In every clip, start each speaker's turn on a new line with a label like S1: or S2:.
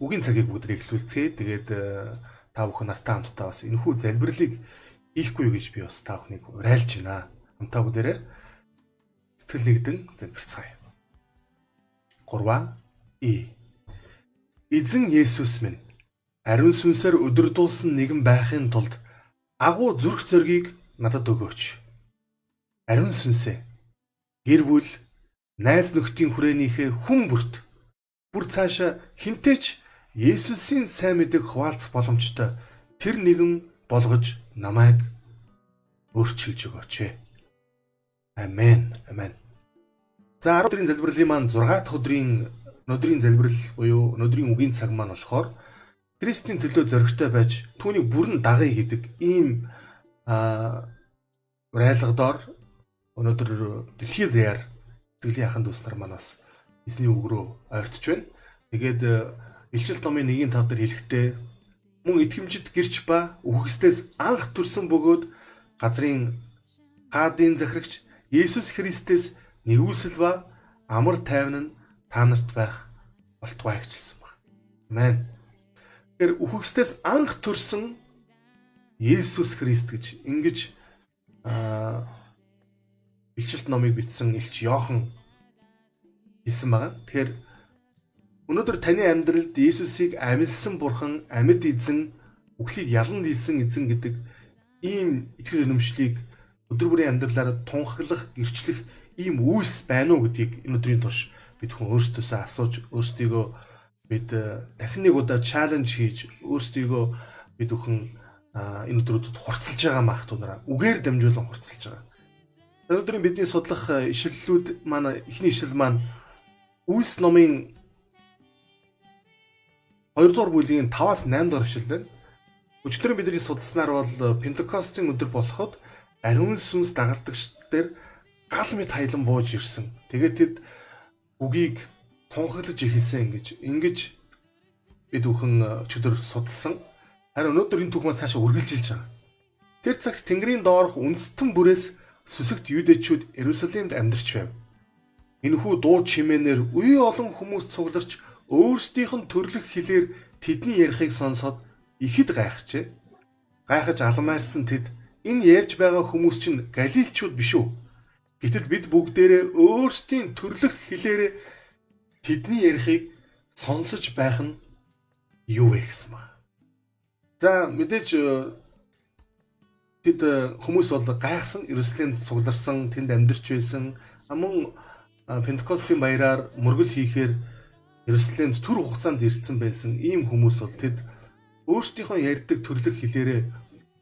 S1: үгийн цагийг бүгд эхлүүлцгээе. Тэгээд та бүхэн нартай хамтдаа бас энэхүү залбирлыг хийхгүй гэж би бас та бүхнийг уриалж байна. Хамтаа бүгдээрээ сэтгэл нэгдэн залбирцгаая. 3 Эзэн Есүс минь, ариун сүнсээр өдөрдуулсан нэгэн байхын тулд агуу зүрх зоригийг надад өгөөч. Ариун сүнсээ гэр бүл, найз нөхдийн хүрээнийхээ хүн бүр цаашаа хинтээч Есүсийн сайн мэдээг хуваалцах боломжтой тэр нэгэн болгож намайг өөрчилж өгөөч. Амен. Амен. За 10 өдрийн залбирлын маань 6 дахь өдрийн өнөөдрийн залбирал буюу өнөөдрийн үгийн цаг маань болохоор Христийн төлөө зоригтой байж түүнийг бүрэн дагая хийдэг ийм урайлгадоор өнөөдөр дэлхийд даяар итгэлийн ахын дүүс нар маань бас эзний үг рүү ойртож байна. Тэгээд Илчилт номын 1:5 дээр хэлэхдээ мөн итгэмжид гэрч ба үхэгсдээс анх төрсөн бөгөөд газрын хаадын захирагч Есүс Христээс нэгүсэл ба амар тайван нь та нарт байх болтугай гэжсэн баг. Амен. Тэгэхээр үхэгсдээс анх төрсөн Есүс Христ гэж ингэж Илчилт номыг бичсэн Илч Иохан хэлсэн байгаа. Тэгэхээр өнөөдөр таны амьдралд Есүсийг амилсан Бурхан, амьд эзэн, үхлийг ялан дийлсэн эзэн гэдэг ийм итгэл үнэмшлийг өдөр бүрийн амьдралаараа тунхаглах, гэрчлэх ийм үйлс байна уу гэдгийг энэ өдрийн турш бид хүн өөрсдөөсөө асууж, өөрсдийгөө бид дахин нэг удаа чаленж хийж, өөрсдийгөө бид бүхэн энэ өдрүүдэд хурцлж байгаа маах тунараа үгээр дамжуулан хурцлж байгаа. Өнөөдрийн бидний судлах ишлэлүүд маань эхний ишлэл маань Үйлс номын 2 дугаар бүлгийн 5-8 дугаар ишлэл байна. Өчигдөр бидний судалснаар бол Пентекостийн өдөр болоход ариун сүнс дагалдагчдэр гал мэт хаялан бууж ирсэн. Тэгээд тэд үгийг тунхаглаж эхэлсэн ингэж бид бүхэн өчигдөр судалсан. Харин өнөөдөр энэ түүх маань цаашаа үргэлжилж байгаа. Тэр цагт Тэнгэрийн доорх үндэстэн бүрээс сүсэгт юудэчүүд Иерусалимд амьдарч байв. Энэхүү дуу чимээнээр үе олон хүмүүс цугларч өөрсдийнх нь төрлөх хэлээр тэдний ярихыг сонсоод ихэд гайхжээ. Гайхаж алмаарсан тэд энэ ярьж байгаа хүмүүс чинь галилчууд биш үү? Гэтэл бид бүгдээрээ өөрсдийн төрлөх хэлээр тэдний ярихыг сонсож байх нь юу вэ гэсэн байна. За мэдээж тэд хүмүүс бол гайхсан, Иерусалимд цугларсан, тэнд амьдарч байсан. Мөн Пентекостийн баяраар мөргөл хийхээр Иерусалимд түр хугацаанд ирсэн байсан ийм хүмүүс бол тэд өөрсдийнхөө ярьдаг төрлөх хэлээрээ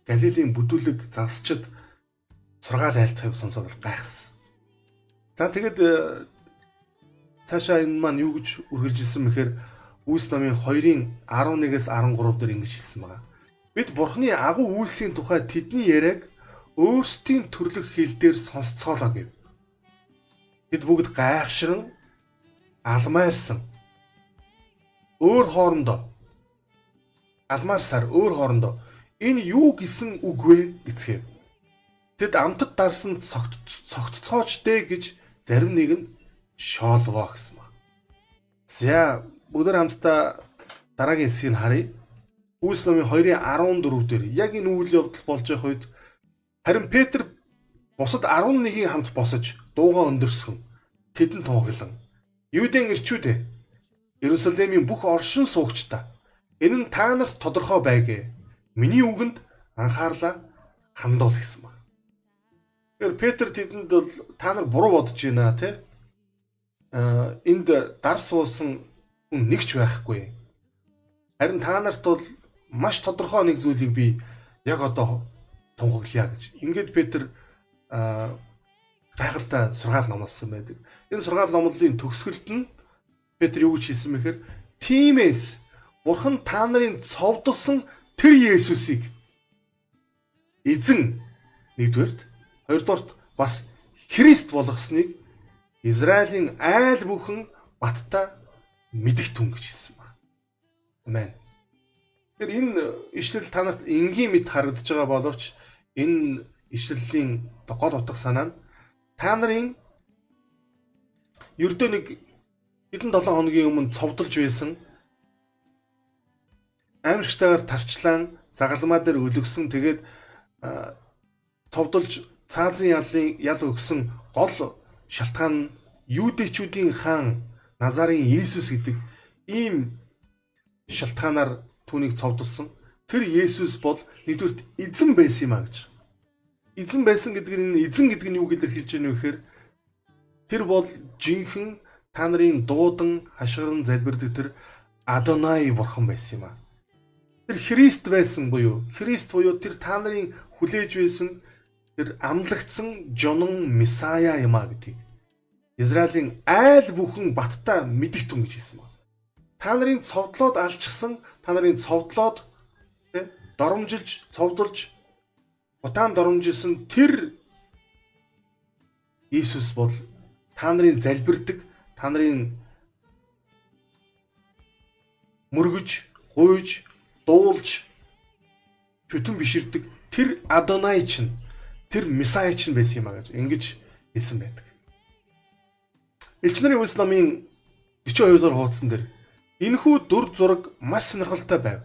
S1: Галилийн бүдүүлэг загасчид сургаал айлтахыг сонсоод гайхсан. За тэгээд цаашаа энэ маань юу гэж үргэлжилсэн мэхээр Үйлс номын 2-ын 11-ээс 13 дээр ингэж хэлсэн байна. Бид Бурхны агуу үйлсийн тухай тэдний яриаг өөрсдийн төрлөх хэлээр сонсцоолоо гэв. Бид бүгд гайхширан алмаарсаар өөр хоорондоо энэ юу гэсэн үг вэ гэцгээв. Тэд амтд дарсан цогтцооч дээ гэж зарим нэг нь шоолгоо гэсэн ба. За бүгд хамтдаа дараагийн хэсгийг харъя. Үйлс номын 2-ын 14 дээр яг энэ үйл явдал болж байх үед харин Петр бусад 11-ийн хамт босож дуугаа өндөрсгөн тэдэнд тунхаглан Юудын ирчүүдээ Иерусалимийн бүх оршин суугчдаа энэ нь та нарт тодорхой байгээ. Миний үгэнд анхаарлаа хандуул гэсэн баг. Тэгэхээр Петр тэдэнд бол та нар буруу бодож байна те. Энд дар суусан хүн нэгч байхгүй. Харин та нарт бол маш тодорхой нэг зүйлийг би яг одоо тунхаглая гэж. Ингээд Петр гайхалтай сургаал номлосон байдаг. Энэ сургаал номлолын төгсгөлд нь Петр юу гэж хэлсэн мэхээр тиймээс Бурхан та нарын цовдлсон тэр Есүсийг эзэн нэгдүгээрт, хоёрдугаарт бас Христ болгосныг Израилийн айл бүхэн баттай мэдэх түн гэж хэлсэн байна. Амен. Тэгэхээр энэ ишлэл танарт энгийн мэд харагдаж байгаа боловч энэ ишлэлийн гол утга санаа нь та нарын ердөө нэг хэдэн 7 хоногийн өмнө цовдолж байсан аимшигтайгаар тарчлаан загалмаа дээр өлгсөн, тэгээд цовдолж цаазын ял өгсөн гол шалтгаан нь Юудэчүүдийн хаан Назарын Есүс гэдэг ийм шалтгаанаар түүнийг цовдолсон. Тэр Есүс бол нэгдүгээр эзэн байсан юм а гэж. Эзэн байсан гэдэг нь эзэн гэдэг нь юу илэрхийлж байна вэ гэхээр тэр бол жинхэнэ та нарын дуудан хашгиран залбирдаг тэр Адонай бурхан байсан юм а. Тэр Христ байсан буюу тэр та нарын хүлээж байсан тэр амлагдсан жонон Месая юм а гэдгийг Израилийн айл бүхэн баттай мэдэх тун гэж хэлсэн байна. Та нарын цовдлоод алчсан, та нарын цовдлоод доромжилж, цовдолж утаан доромжилсан тэр Иесус бол та нарын залбирдаг, та нарын мөргөж, гуйж, дуулж чөтөн биширдэг тэр Адонай чинь, тэр Месая чинь байсан юм а гэж ингэж хэлсэн байдаг. Элч нарын үс намын 42 дугаар хуудсан дээр энэхүү дүр зураг маш сонирхолтой байв.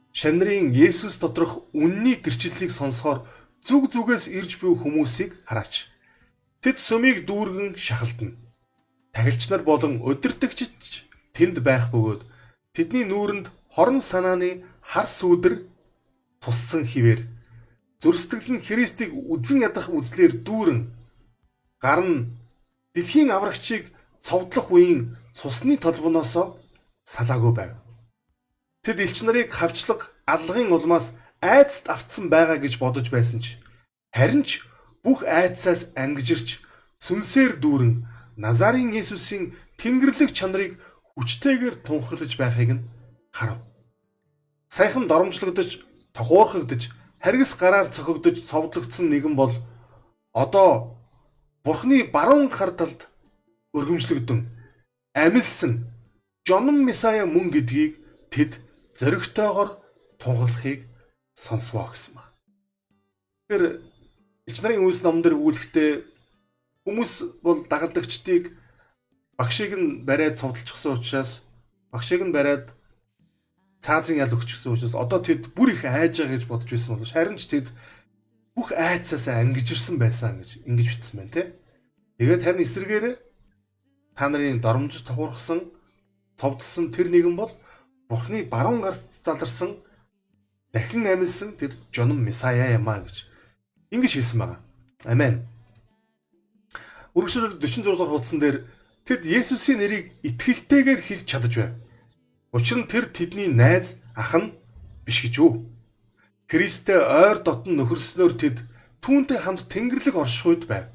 S1: Шанарын Есүс доторх үнний гэрчлэлийг сонсохоор зүг зүгээс ирж буй хүмүүсийг хараач. Тэд сүмийг дүүргэн шахалтна. Тахилч нар болон удирдагчид тэнд байх бөгөөд тэдний нүүрэнд хорон санааны хар сүүдэр туссан хിവэр зүрстэгэл нь Христийг үзэн ядах үзлээр дүүрэн гар нь дэлхийн аврагчийг цовдлох үеийн цусны толбоноосоо салаагүй байв. Тэд элч нарыг хавчлаг аллагын улмаас айцад автсан байгаа гэж бодож байсан ч харин ч бүх айцаас ангижирч сүнсээр дүүрэн Назарын Есүсийн тэнгэрлэг чанарыг хүчтэйгээр тунхаглаж байхыг нь харав. Саяхан доромжлогдож, тохуурхагдж, харгас гараар цохигдож цовдлогдсон нэгэн бол одоо Бурхны баруун гар талд өргөмжлөгдөн амилсан жонон Месая мөн гэдгийг тэд зоригтойгоор тунгалахыг сонсвоо гэсэн ба. Тэгэхээр элч нарын үс номдэр өгүүлэхдээ хүмүүс бол дагалдагчдыг багшийг нь бариад цовдлчихсан учраас багшийг нь бариад цаазын ял өгчихсэн учраас одоо тэд бүр их айж байгаа гэж бодож байсан боловч харин ч тэд бүх айцаас ангижирсан байсан гэж ингэж бичсэн байна те. Тэгээд харин эсрэгээр та нарын доромж тохуурхсан цовдлсон тэр нэгэн бол Бурхны баруун гарт заларсан дахин амилсан тэр жонон Месая юм а гэж ингэж хэлсэн байна. Амен. Үргэлжлэл 46 дугаар хуудсан дээр тэд Есүсийн нэрийг итгэлтэйгээр хэлж чадаж байв. Учир нь тэр тэдний найз ах нь биш гэж үү? Христтэй ойр дотн нөхөрснөөр тэд түүнтэй хамт Тэнгэрлэг орших үед байв.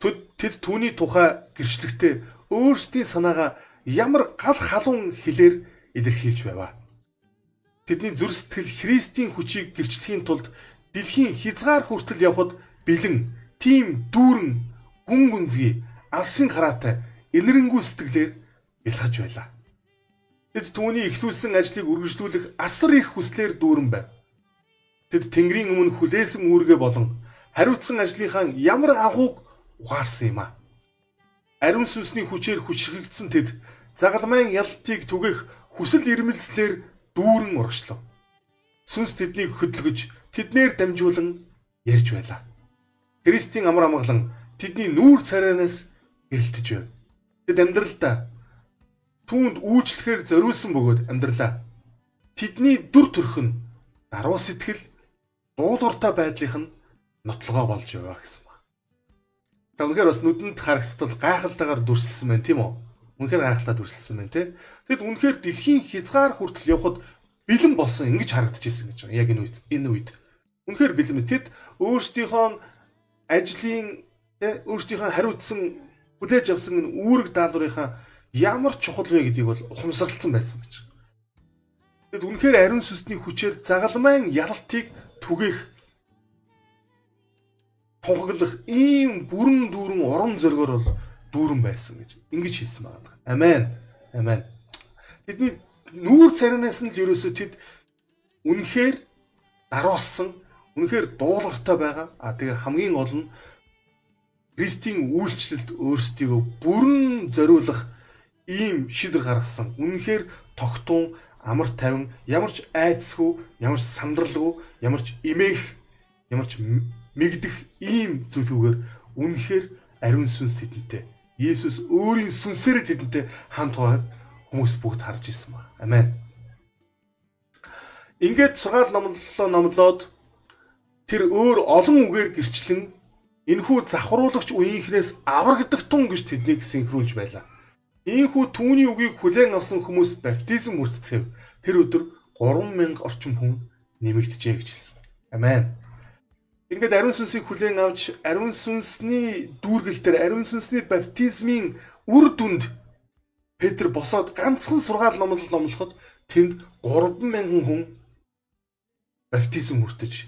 S1: Тэд түүний тухай гэрчлэгтээ өөрсдийн санаагаа ямар гал халуун хэлээр илэрхийлж байваа. Тэдний зүрх сэтгэл Христийн хүчийг гэрчлэхийн тулд дэлхийн хязгаар хүртэл явхад бэлэн, тийм дүүрэн, гүн гүнзгий, алсын хараатай, инэрэнгүй сэтгэлээр бэлхэж байлаа. Тэд түүний эхлүүлсэн ажлыг үргэлжлүүлэх асар их хүслээр дүүрэн байв. Тэд Тэнгэрийн өмнө хүлээсэн үүргээ болон хариуцсан ажлынхаа ямар агууг ухаарсан юм а. Ариун сүнсний хүчээр хүчрхэгдсэн тэд загалмайн ялтыг түгэх хүсэл эрмэлзлээр дүүрэн урагшлав. Сүнс тэднийг хөдөлгөж, тэднэр дамжуулан ярьж байлаа. Христийн амар амгалан тэдний нүүр царайнаас гэрэлтэж байв. Тэд амьдралдаа түүнд үйлчлэхээр зориулсан бөгөөд амьдралаа. Тэдний дүр төрх нь даруй сэтгэл, дуулууртай байдлынх нь нотлогоо болж яваа гэсэн баг. За үнэхээр бас нүдэнд харагдтал гайхалтайгаар дүрсэлсэн байна тийм үү? Үнэхээр гайхалтай дүрсэлсэн байна тийм. Тэгэд үнэхээр дэлхийн хязгаар хүртэл явхад бэлэн болсон ингэж харагдчихсэн гэж байгаа. Яг энэ үед. Үнэхээр бэлэн. Тэд өөрсдийнхөө ажлын өөрсдийнхөө хариуцсан хүлээж авсан үүрэг даалгаврынхаа ямар чухал вэ гэдгийг бол ухамсарлцсан байсан гэж. Тэгэд үнэхээр ариун сүнсний хүчээр загалмайн ялалтыг түгээх тунхаглах ийм бүрэн дүүрэн урам зоригоор бол дүүрэн байсан гэж ингэж хэлсэн байна. Амен. Амен. Тэдний нүүр царинаас нь л ерөөсөө тэд үнэхээр даруулсан, үнэхээр дуулууртай байгаа. Тэгээ хамгийн гол нь Христийн үйлчлэлд өөрсдийгөө бүрэн зориулах ийм шийдвэр гаргасан. Үнэхээр тогтун амар тайван, ямар ч айдсгүй, ямар ч сандралгүй, ямар ч имээх, ямар ч мэгдэх ийм зүйлүүгээр үнэхээр ариун сүнс тэдэнтэй. Есүс өөрийн сүнсээр тэдэнтэй хамт байгааг хүмүүс бүгд харж ирсэн байна. Амен. Ингээд сургаал номлоод тэр өөр олон үгээр гэрчлэн энэхүү завхруулагч үеийнхнээс аврагдаг тун гэж тэднийг синхруулж байлаа. Ийхүү түүний үгийг хүлээн авсан хүмүүс баптизм хүртцгээв. Тэр өдөр 3000 орчим хүн нэмэгдэжээ гэж хэлсэн. Амен. Ингээд ариун сүнсийг хүлээн авч ариун сүнсний дүүргэлтээр ариун сүнсний баптизмын үр дүнд Петр босоод ганцхан сургаал номлоход тэнд 3000 хүн баптизм хүртэж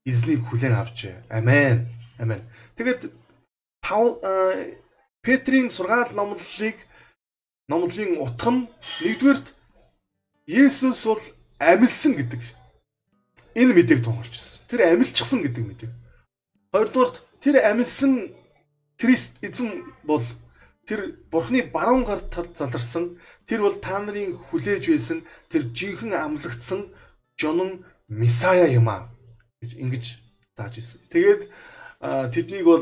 S1: эзнийг хүлээн авчээ. Амен. Амен. Тэгээд Петрийн сургаал номлолын утга нь нэгдүгээрт Есүс бол амилсан гэдэг. Энэ мэдээг тунхаглаж ирсэн. Тэр амилчихсан гэдэг мэдээг. Хоёрдугаарт тэр амилсан Христ эзэн бол тэр Бурхны баруун гар талд заларсан, тэр бол та нарын хүлээж байсан тэр жинхэнэ амлагдсан жонон Месая юм аа гэж ингэж зааж ирсэн. Тэгээд тэднийг бол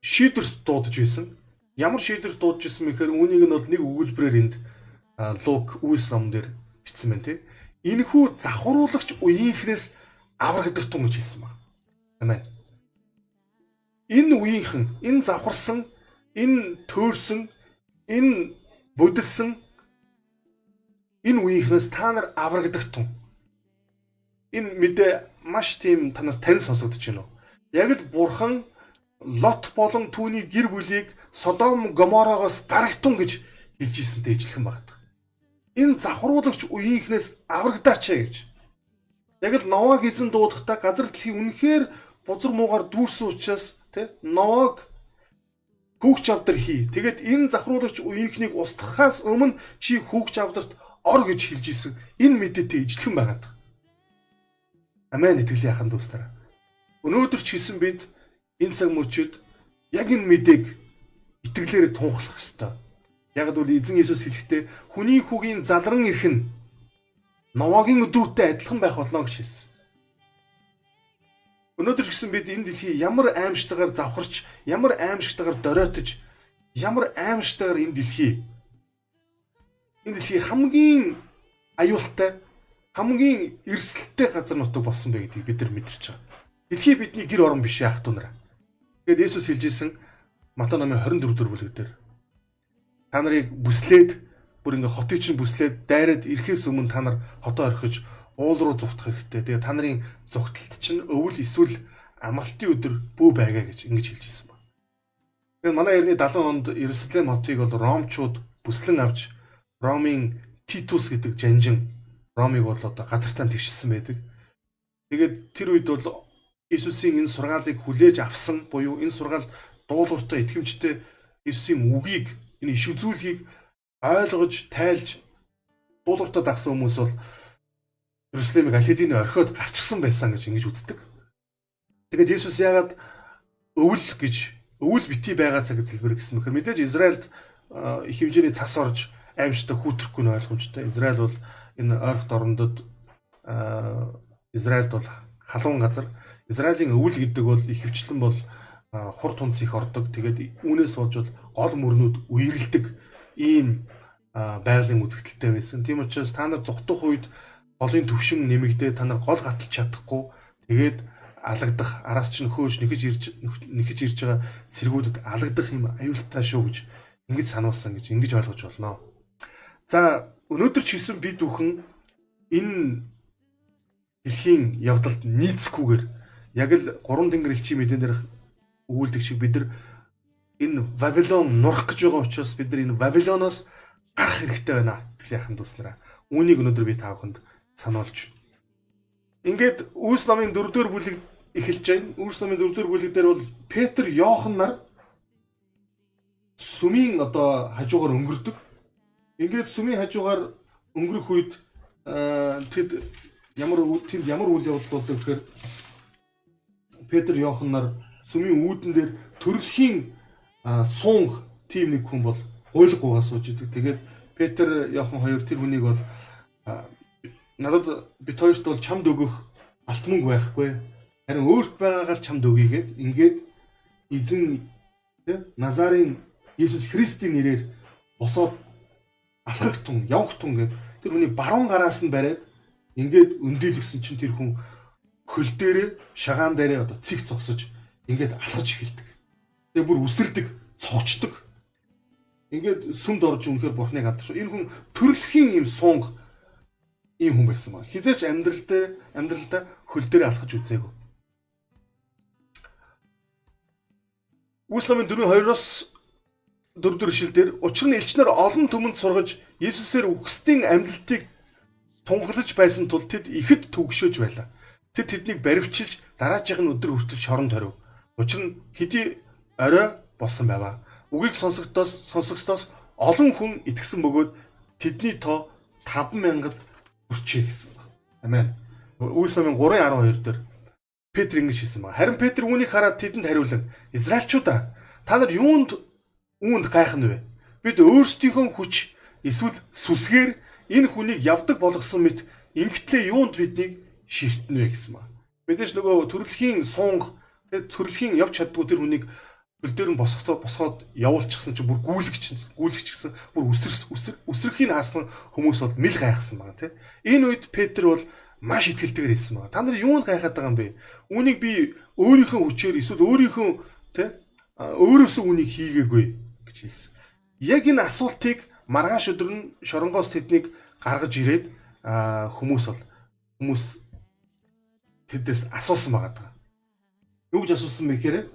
S1: шийдвэрт дуудаж байсан. Ямар шийдвэрт дуудаж ирсэн мэхээр үүнийг нь бол нэг өгүүлбэрээр энд Лук Үйлс ном дээр бичсэн байна тий. Энэхүү завхруулагч үеийнхнээс аврагдаг тун гэж хэлсэн байна. Амен. Энэ үеийнхэн, энэ завхарсан, энэ төөрсөн, энэ будилсан энэ үеийнхнээс та нар аврагдаг тун. Энэ мэдээ маш тийм та нар тань сонсогдож байна уу? Яг л Бурхан Лот болон түүний гэр бүлийг Содом Гоморогоос гаргатун гэж хэлж ийсэнтэй ижилхэн багт. Энэ завхруулагч үеийнхнээс аврагдаач гэж. Яг л Новаг эзэн дуудахдаа газар дэлхий үнэхээр бузар муугаар дүүрсэн учраас тий Новаг хүүгч авдар хий. Тэгээд энэ завхруулагч үеийнхнийг устгахаас өмнө чи хүүгч авдарт ор гэж хэлж ийсэн. Энэ мэдээтэй ижилхэн байгаад. Амен. Итгэлийн ахын дүүс нараа. Өнөөдөр ч хийсэн бид энэ цаг мөчид яг энэ мэдээг итгэлээр тунхлах ёстой. Яг л эзэн Есүс хэлэхдээ хүний хүүгийн залран ирэх нь Новагийн өдрүүтэй адилхан байх болно гэж хэлсэн. Өнөөдөр гэсэн бид энэ дэлхий ямар аимшигтайгаар завхарч, ямар аимшигтайгаар доройтож, ямар аимшигтайгаар энэ дэлхий хамгийн аюултай, хамгийн эрсдэлтэй газар нутаг болсон бэ гэдгийг бид нар мэдэрч байгаа. Дэлхий бидний гэр орон биш яах вэ? Тэгээд Есүс хэлжсэн Матай номын 24 дугаар бүлэг дээр та нарыг бүслээд бүр ингээ хотыг чинь бүслээд дайраад ирэхээс өмнө та нар хотоо орхиж уул руу зүгтах хэрэгтэй. Тэгээд та нарын зүгтэлт чинь өвөл эсвэл амралтын өдөр бүү байгаа гэж ингэж хэлжсэн байна. Тэгээд манай эртний 70 онд Иерусалим хотыг бол ромчууд бүслэн авч Ромын Титус гэдэг жанжин Ромыг бол одоо газартаа тэгшилсэн байдаг. Тэгээд тэр үед бол Иесусийн энэ сургаалыг хүлээж авсан буюу энэ сургаал дуулууртай итгэмжтэй Иесусийн үгийг, энэ иш үзүүлгийг ойлгож, тайлж дуулууртай дагсан хүмүүс бол Иерусалимыг аль хэдийн орхиод гарчихсан байсан гэж ингэж үздэг. Тэгээд Иесус яагаад өвөл битий байгаасаа гэж зэлбэр гэсэн мэхээр мэдээж Израильд их хэмжээний цас орж аимшигтай хүүтрэхгүй нь ойлгомжтой. Израиль бол энэ ойрхот орнодод Израильд бол халуун газар. Израилийн өвөл гэдэг бол ихэвчлэн бол хурд хунц их ордог. Тэгээд үүнээс болж бол гол мөрнүүд үерэлдэг ийм байгалийн үзэгдэлтэй байсан. Тийм учраас та нар зүхтах үед голын төвшин нэмэгдээ та нар гол гаталж чадахгүй. Тэгээд алагдах, араас чинь хөөж нэхэж ирж байгаа цэргүүдэд алагдах юм аюултай шүү гэж ингэж сануулсан гэж ингэж ойлгож болно. За өнөөдөр ч хийсэн бид бүхэн энэ дэлхийн явдалд нийцэхгүйгээр яг л 3 тэнгэр элчийн мэдэн дээр өгүүлдэг шиг бид нар энэ Вавилон нурах гэж байгаа учраас бид нар энэ Вавилоноос гарах хэрэгтэй байна. Тэглийн яхан дүүснараа. Үүнийг өнөөдөр би та бүхэнд сануулж. Ингээд Үйлс номын 4-р бүлэг эхэлж байна. Үйлс номын 4-р бүлэг дээр бол Петр, Иохан нар сүмийн одоо хажуугаар өнгөрдөг. Ингээд сүмийн хажуугаар өнгөрөх үед тэд ямар үйл явдал болдог гэхээр Петр, Иохан нар сүмийн үүдэн дээр төрөлхийн суунг тийм нэг хүн бол гуйлгуугаа сууж идэг. Тэгээд Петр, Иохан хоёр тэр хүнийг бол надад бит хоёрт бол чамд өгөх алт мөнгө байхгүй. Харин өөрт байгаагаар чамд өгье гэд ингээд эзэн Назарын Иесус Христийн нэрээр босоод алхах тун, явах тун гэд тэр хүний баруун гараас нь бариад ингээд өндөлгсөн чинь тэр хүн хөл дээрээ шагаан дээрээ одоо цэг зогсож ингээд алхаж эхэлдэг. Тэгээ бүр үсэрдэг, цогчдөг. Ингээд сүмд орж үнэхээр бурхныг гадарч. Энэ хүн төрөлхийн юм сунг ийм хүн байсан байна. Хизээч амьдралдаа хөл дээрээ алхаж үзээгүй. Үслэмийн 4:2-оос 4 ишлэлдэр учир нь элчнэр олон түмэнд сургаж Иесусээр үхсдийн амьдлтыг тунхаглаж байсан тул тэд ихэд түгшөөж байлаа. Тэд тэднийг баривчилж дараагийн өдөр хүртэл шоронд хорив. Учир нь хэдий орой болсон байваа. Үгийг сонсогчдоос олон хүн итгэсэн бөгөөд тэдний тоо 5,000-д хүрчээ гэсэн байна. Амен. Үйлсмийн 3:12 дээр Петр ингэж хэлсэн байна. Харин Петр үүнийг хараад тэдэнд хариулав. Израильчуудаа та нар юунд гайхна вэ? Бид өөрсдийнхөө хүч эсвэл сүсгээр энэ хүнийг явдаг болгосон мэт ингэтлээ юунд биднийг ширтнэ вэ гэсэн байна. Мэдээж нөгөө төрөлхийн сунг төрөлхийн явж чаддгүй тэр хүнийг хөл дээр нь босгоод явуулчихсан чинь бүр гүйлгч гэсэн бүр үсрэхийг харсан хүмүүс бол мэл гайхсан байна тий. Энэ үед Петр бол маш итгэлтэйгээр хэлсэн байна. Та нар юунд гайхаад байгаа юм бэ? Үүнийг би өөрийнхөө хүчээр эсвэл өөрийнхөө тий өөрөөсөө үнийг хийгээгүй гэж хэлсэн. Яг энэ асуултыг маргааш өдөр нь шоронгоос тэднийг гаргаж ирээд хүмүүс тэдээс асуусан байгаа. Юу гэж асуусан бэ гэхээр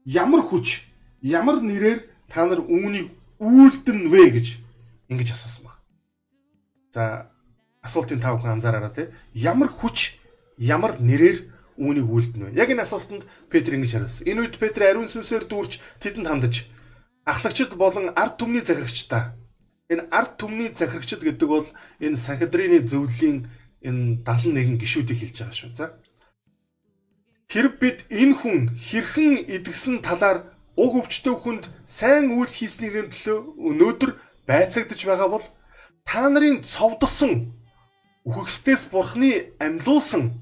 S1: ямар хүч, ямар нэрээр та нар үүнийг үйлдэнэ вэ гэж ингэж асуусан байна. За асуултын та бүхэн анзаараарай тий. Ямар хүч, ямар нэрээр үүнийг үйлдэнэ вэ? Яг энэ асуултанд Петр ингэж хариулсан. Энэ үед Петр ариун сүнсээр дүүрч тэдэнд хандаж ахлагчид болон ард түмний захирагчдаа. Энэ ард түмний захирагчид гэдэг бол энэ Санхедрины зөвлөлийн энэ 71 гишүүдийг хэлж байгаа шүү. За. Хэрв бид энэ хүн хэрхэн идэгсэн талаар уг өвчтөе хүнд сайн үйл хийснийхээ төлөө өнөөдөр байцаагдж байгаа бол та нарын цовдсон үхэгсдээс Бурхны амьлуулсан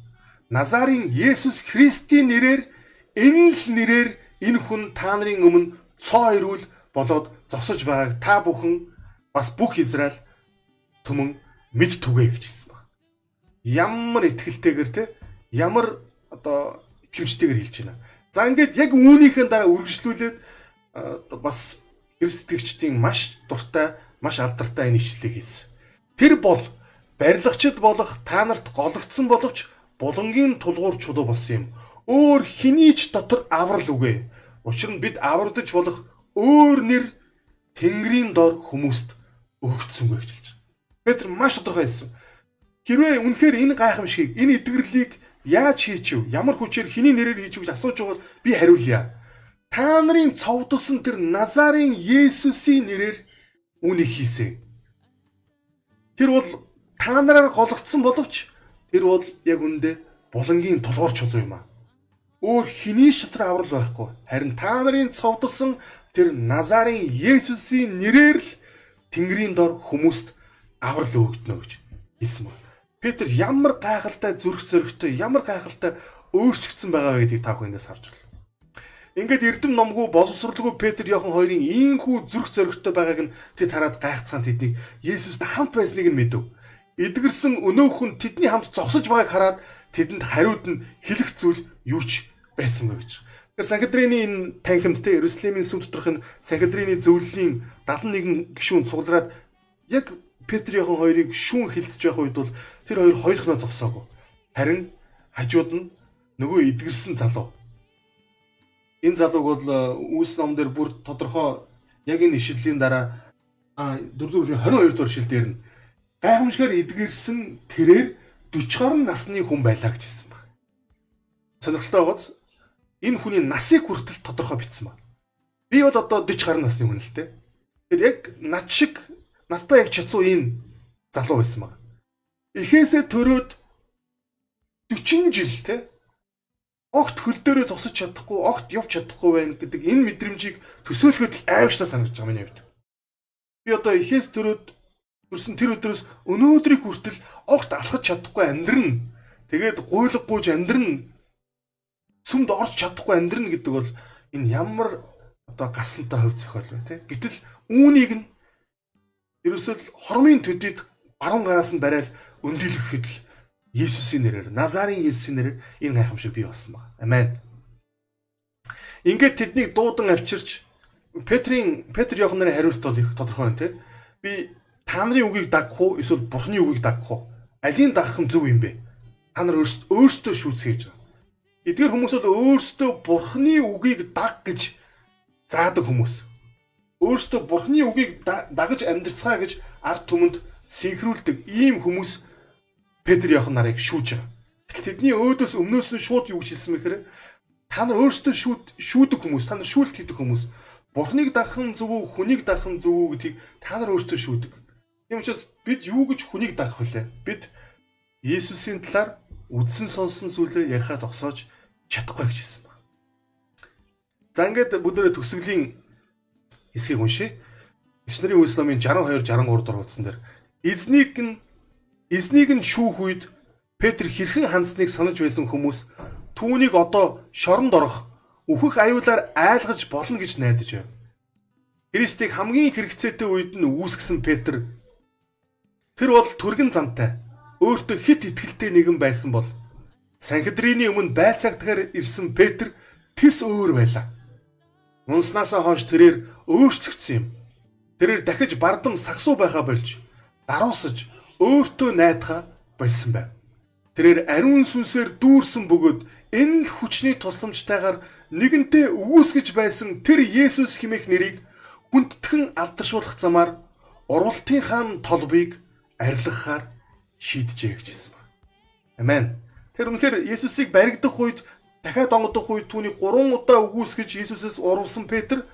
S1: Назарын Есүс Христийн нэрээр энэ л нэрээр энэ хүн та нарын өмнө цоо ирүүл болоод зогсож байгааг та бүхэн бас бүх Израиль түмэн мэд түгээ гэж хэлсэн байна. Ямар итгэлтэйгээр те ямар одоо итгэмжтэйгээр хэлж байна. За ингээд яг үүнийхэн дараа үргэлжлүүлээд бас Христ итгэгчдийн маш дуртай, маш алдартай энэ ишлэлийг хийсэн. Тэр бол барилгачид болох та нарт гологдсон боловч булангийн тулгуур чулуу болсон юм. Өөр хэний ч дотор аврал үгүй. Учир нь бид аврагдаж болох өөр нэр Тэнгэрийн дор хүмүүст өгөгдсөнгүй гэж хэлж байна. Петр маш тодорхой хэлсэн. Хэрвээ үнэхээр энэ гайхамшигыг, энэ эдгэрлийг яаж хийчихв? Ямар хүчээр хэний нэрээр хийчихв гэж асууж байгаа бол би хариулъя. Та нарын цовдсон тэр Назарын Есүсийн нэрээр үүнийг хийсэн. Тэр бол та нараар гологдсон боловч тэр бол яг үндэ булангийн тулгуур чулуу юм аа. Өөр хэний шатрын аврал байхгүй. Харин та нарын цовдсон тэр Назарын Есүсийн нэрээр л Тэнгэрийн дор хүмүүст аврал өгдөнө гэж хэлсэн байна. Петр ямар гайхалтай зүрх зоригтой, ямар гайхалтай өөрчлөгдсөн байгаа вэ гэдгийг та бүхэндээс харж байна. Ингээд эрдэм номгүй боловсралгүй Петр Иохан хоёрын ийхүү зүрх зоригтой байгааг нь тэд хараад гайхацгаан тэднийг Есүстэй хамт байсныг нь мэдэв. Эдгэрсэн өнөөхөн тэдний хамт зогсож байгааг хараад тэдэнд хариуд нь хэлэх зүйл юу ч байсангүй гэж. Тэр Санхедрины энэ танхимд те Иерусалимийн сүм доторх нь Санхедрины зөвлөлийн 71 гишүүн цуглараад яг Петр Иохан хоёрыг шүүн хилдэж байх үед бол тэр хоёр хоёрхноо зогсоогүй. Харин хажууд нь нөгөө эдгэрсэн залуу. Энэ залууг бол Үлс ном дээр бүр тодорхой яг энэ ишлэлийн дараа 4-22 дугаар ишлэл дээр нь гайхамшигар эдгэрсэн тэрээр 40 гаруй насны хүн байлаа гэж хэлсэн баг. Сонирхолтой байгааз энэ хүний насыг хүртэл тодорхой бичсэн байна. Би бол одоо 40 гаруй насны хүн л дээ. Тэр яг над шиг надтай яг чацуу энэ залуу байсан байна. Эхээсээ төрөөд 40 жил те огт хөл дээрээ зогсож чадахгүй, огт явж чадахгүй байна гэдэг энэ мэдрэмжийг төсөөлөхөд аимштай санагдаж байгаа миний хувьд. Би одоо ихээс төрсөн тэр өдрөөс өнөөдрийг хүртэл огт алхаж чадахгүй амьдрна. Тэгээд гуйлгагүйж амьдрна. Сүмд орж чадахгүй амьдрна гэдэг бол энэ ямар одоо гаслантай хувь зохиол вэ, тий? Гэтэл үүнийг нь ерөөсөл хормын төдийд баруун гараас нь барайл өндөлгөхөд л Есүсийн нэрээр, Назарын Есүсийн нэрээр энэ гайхамшиг бий болсон байна. Амен. Ингээд тэднийг дуудан авчирч Петр Иоханны хариулт бол их тодорхой байна, тий? Би та нарын үгийг дагах уу, эсвэл Бурхны үгийг дагах уу? Алийг дагах нь зөв юм бэ? Та нар өөрсдөө шүүцгээе гэж байна. Эдгээр хүмүүс бол өөрсдөө Бурхны үгийг даг гэж заадаг хүмүүс. Өөрсдөө Бурхны үгийг дагаж амьдрцгаа гэж ард түмэнд синхруулдаг ийм хүмүүс Петр Иохан нарыг шүүж байгаа. Гэтэл тэдний өөдөөс өмнөөс нь шууд юу гэж хэлсэн мэхээр та нар өөрсдөө шүүдэг хүмүүс, та нар шүүлт хийдэг хүмүүс. Бурхныг дагах нь зөв үү, хүнийг дагах нь зөв үү гэдгийг та нар өөрсдөө шүүдэг. Тийм учраас бид юу гэж хүнийг дагах вүлээ? Бид Есүсийн талаар үдсэн сонсон зүйлээ ярихаа зогсоож чадахгүй гэж хэлсэн байна. За ингээд бүгдээ төгсгөлийн хэсгийг уншия. Ичнэрийн үйлс номын 62-63 дугаар дээр эзнийг нь шүүх үед Петр хэрхэн хандсныг санаж байсан хүмүүс түүнийг одоо шоронд орох, үхэх аюулаар айлгаж болно гэж найдаж байна. Христийг хамгийн хэрэгцээтэй үед нь үүсгэсэн Петр тэр бол түргэн зантай, өөртөө хит итгэлтэй нэгэн байсан бол Санхедрины өмнө байцаагтахаар ирсэн Петр тис өөр байлаа. Унснаасаа хойш тэрээр өөрчлөгдсөн юм. Тэрээр дахиж бардам сагсуу байхаа болж даруусаж өөртөө найдахаа болсон байв. Тэрээр ариун сүнсээр дүүрсэн бөгөөд энэ л хүчний тусламжтайгаар нэгэнтээ өгөөсгөж байсан тэр Есүс хэмээх нэрийг хүндэтгэн алдаршуулах замаар урвалтынхаа толбыг арилгахаар шийджээ гэж хэлсэн байна. Амен. Тэр үнэхээр Есүсийг баригдах үед, дахиад онгодох үед түүнийг 3 удаа өгөөсгөж Есүсээс урвсан Петр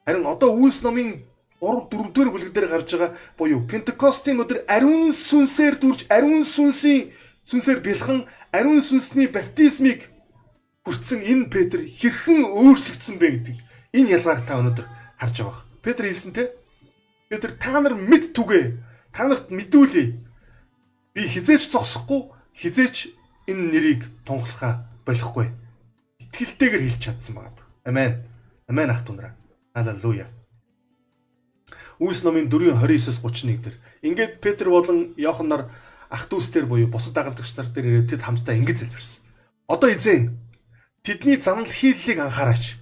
S1: харин одоо Үйлс номын 3-4 дугаар бүлэг дээр гарч байгаа буюу Пентекостийн өдөр ариун сүнсээр дүрж, ариун сүнсээр бэлхэн, ариун сүнсний баптизмыг хүртсэн энэ Петр хэрхэн өөрчлөгдсөн бэ гэдэг энэ ялгааг та өнөөдөр харж байгаа. Петр хэлсэн те. Петр та нар мэд түгээ. Та нарт мэдүүлье. Би хизээч зогсохгүй, хизээч энэ нэрийг тунхлахаа болохгүй. Итгэлтэйгээр хэлж чадсан байгаа. Амен. Амен ах дүүнараа. Халелуя. Үйлс номын 4:29-31 дээр ингээд Петр болон Иохан нар ах дүүстэр буюу бусад дагалдагч нар дээр ирээд тэд хамтдаа ингэж залбирсан. Одоо эзэн тэдний занал хийллийг анхаараач.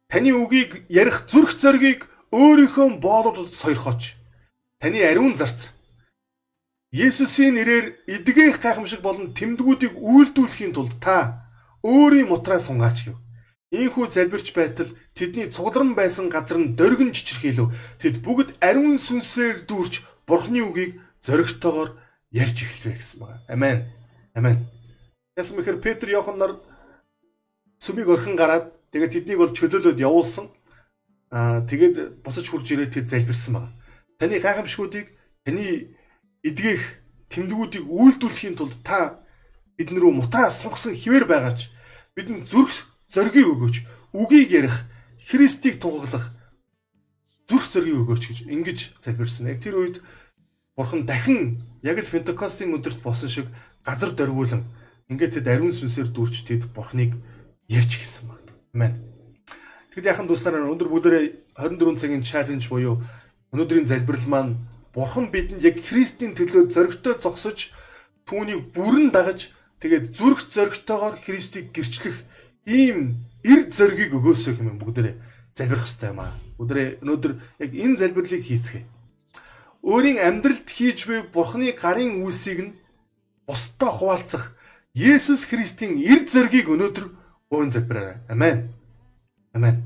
S1: Таны үгийг ярих зүрх зоригийг өөрийнхөө боолуудад сойрхооч. Таны ариун зарц Есүсийн нэрээр эдгэх гайхамшиг болон тэмдгүүдийг үйлдүүлэхийн тулд та өөрийн мутраа сунгаач гэв. Ийхүү залбирч байтал тэдний цугларн байсан газар нь дөргөн чичирхийлв. Тэд бүгд ариун сүнсээр дүүрч Бурхны үгийг зоригтойгоор ярьж эхэлвэ гэсэн байна. Амен. Амен. Яасан мэхээр Петр Иохан нар сүмийг орхин гараад тэгээд тэднийг бол чөлөөлөд явуулсан. Тэгээд буцаж хурж ирээд тэд залбирсан байна. Таны гайхамшгуудыг, таны эдгэх тэмдгүүдийг үйлдүүлэхийн тулд та бид наруу мутраа сунгасан хിവэр байгаач. Бидэнд зүрх зоригийг өгөөч. Үгийг ярих, Христийг тунхаглах зүрх зоригийг өгөөч гэж ингэж залбирсан. Яг тэр үед Бурхан дахин яг л Пентекостийн өдөрт болсон шиг газар дөрвүүлэн ингээд тэд ариун сүнсээр дүүрч тэд Бурханыг ярьж гисэн байна. Амен. Тэгэд яхан дүүснараа өнөөдөр бүгдээрээ 24 цагийн чаленж буюу өнөөдрийн залбирал маань Бурхан бидэнд яг Христийн төлөө зоригтой зогсож түүнийг бүрэн дагаж тэгээд зүрх зоригтойгоор Христийг гэрчлэх ийм эрд зоригийг өгөөсэй хэмээн бүгдээрээ залбирах хэрэгтэй юм аа. Бүгдээрээ өнөөдөр яг энэ залбирлыг хийцгээе. Өөрийн амьдралд хийж буй Бурханы гарын үйлсийг нь бусдаа хуваалцах Есүс Христийн эрд зоригийг өнөөдөр өвөн залбираарай. Амен. Амен.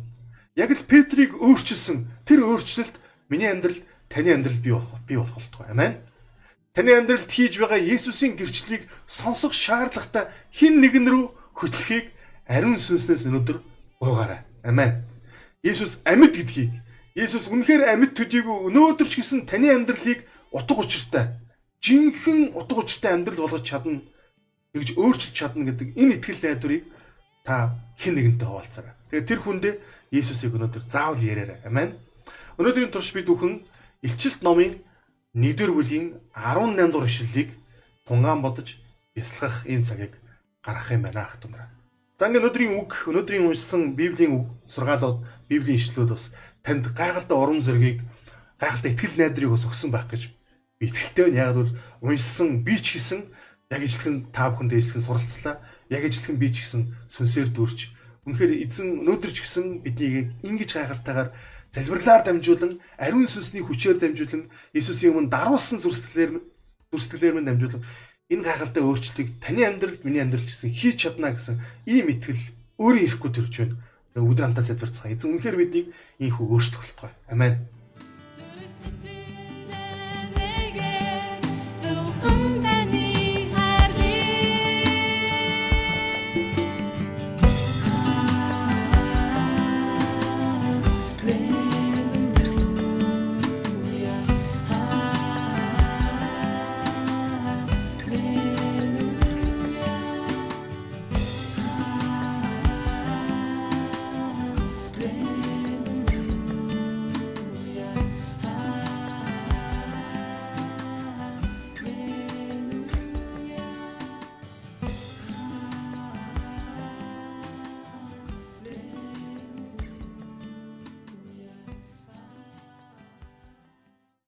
S1: Яг л Петрийг өөрчилсөн тэр өөрчлөлт миний амьдралд, таны амьдралд бий болох болтугай. Амен. Таны амьдралд хийж байгаа Есүсийн гэрчлэлийг сонсох шаардлагатай хэн нэгэн рүү хөтлөхийг ариун сүнснээс өнөөдөр гуйгаарай. Амен. Есүс амьд гэдгийг, Есүс үнэхээр амьд төдийгүй өнөөдөр ч гэсэн таны амьдралыг утга учиртай, жинхэнэ утга учиртай амьдрал болгож чадна, тэгж өөрчилж чадна гэдэг энэ итгэл найдварыг та хэн нэгэнтэй хуваалцаарай. Тэгээд тэр хүндээ Есүсийг өнөөдөр заавал яриарай. Амен. Өнөөдрийн турш бид бүхэн Илчилт номын 1-р бүлгийн 18 дугаар ишлэлийг тунгаан бодож бясалгах энэ цагийг гаргах юм байна ах дүүнараа. За ингээд өнөөдрийн уншсан Библийн үг, сургаалууд, Библийн ишлэлүүд бас танд гайхалтай урам зориг, гайхалтай итгэл найдрыг бас өгсөн байх гэж би итгэлтэй байна. Яг бол уншсан би ч гэсэн яг ижилхэн та бүхэн дээжлэн суралцлаа. Яг ижилхэн би ч гэсэн сүнсээр дүүрч. Үнэхээр эзэн өнөөдөр ч гэсэн биднийг ингэж гайхалтайгаар залбирлаар дамжуулан, ариун сүнсний хүчээр дамжуулан, Иесусийн өмнө даруулсан зүрстгэлээр минь дамжуулан энэ гайхалтай өөрчлөлтийг таны амьдралд, миний амьдралд гэсэн хийж чадна гэсэн ийм итгэл өөрөө ирэхгүй төрж байна. Өдөр хамтаа залбирцгаа. Эзэн үнэхээр биднийг ийхүү өөрчлөх болтугай. Амен.